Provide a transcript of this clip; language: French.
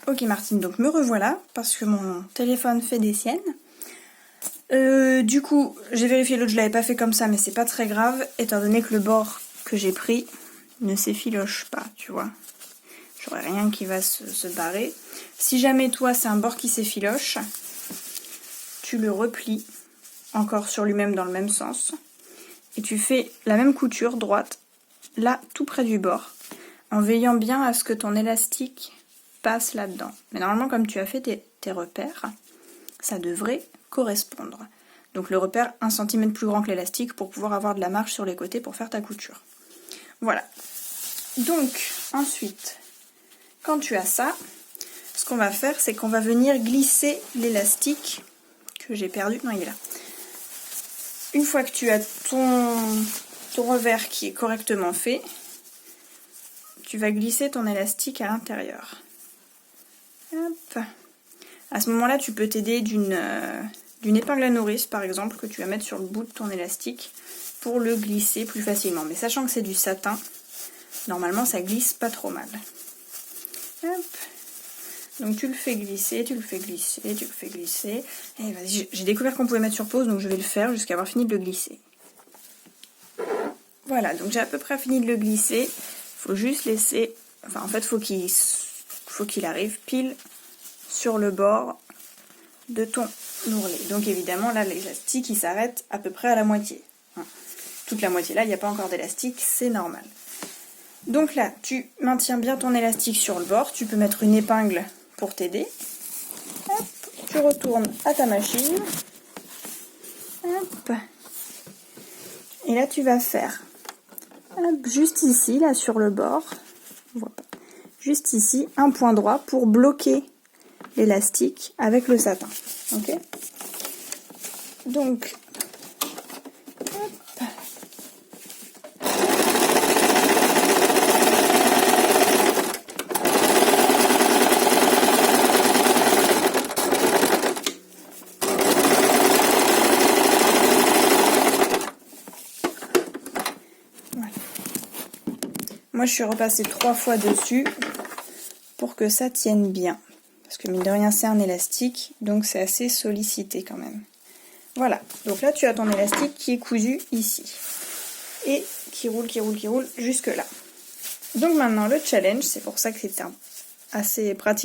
Ok Martine, donc me revoilà, parce que mon téléphone fait des siennes. Du coup, j'ai vérifié l'autre, je l'avais pas fait comme ça, mais c'est pas très grave, étant donné que le bord que j'ai pris ne s'effiloche pas, tu vois. J'aurais rien qui va se barrer. Si jamais toi, c'est un bord qui s'effiloche, tu le replies encore sur lui-même dans le même sens. Et tu fais la même couture droite, là, tout près du bord, en veillant bien à ce que ton élastique passe là-dedans. Mais normalement, comme tu as fait tes repères, ça devrait correspondre. Donc le repère 1 cm plus grand que l'élastique pour pouvoir avoir de la marge sur les côtés pour faire ta couture. Voilà. Donc, ensuite, quand tu as ça, ce qu'on va faire, c'est qu'on va venir glisser l'élastique que j'ai perdu. Non, il est là. Une fois que tu as ton revers qui est correctement fait, tu vas glisser ton élastique à l'intérieur. Hop. À ce moment-là, tu peux t'aider d'une épingle à nourrice, par exemple, que tu vas mettre sur le bout de ton élastique pour le glisser plus facilement. Mais sachant que c'est du satin, normalement, ça glisse pas trop mal. Hop. Donc tu le fais glisser, tu le fais glisser, tu le fais glisser. Et vas-y, j'ai découvert qu'on pouvait mettre sur pause, donc je vais le faire jusqu'à avoir fini de le glisser. Voilà, donc j'ai à peu près fini de le glisser. Il faut juste laisser... Enfin, en fait, faut qu'il arrive pile sur le bord de ton ourlet. Donc évidemment, là, l'élastique, il s'arrête à peu près à la moitié. Toute la moitié là, il n'y a pas encore d'élastique, c'est normal. Donc là, tu maintiens bien ton élastique sur le bord. Tu peux mettre une épingle pour t'aider. Hop, tu retournes à ta machine. Hop. Et là, tu vas faire hop, juste ici, là, sur le bord. On voit pas. Juste ici, un point droit pour bloquer l'élastique avec le satin. Ok ? Donc, hop. Voilà. Moi, je suis repassée 3 fois dessus pour que ça tienne bien. Parce que mine de rien, c'est un élastique, donc c'est assez sollicité quand même. Voilà, donc là, tu as ton élastique qui est cousu ici. Et qui roule jusque là. Donc maintenant, le challenge, c'est pour ça que c'est assez pratique.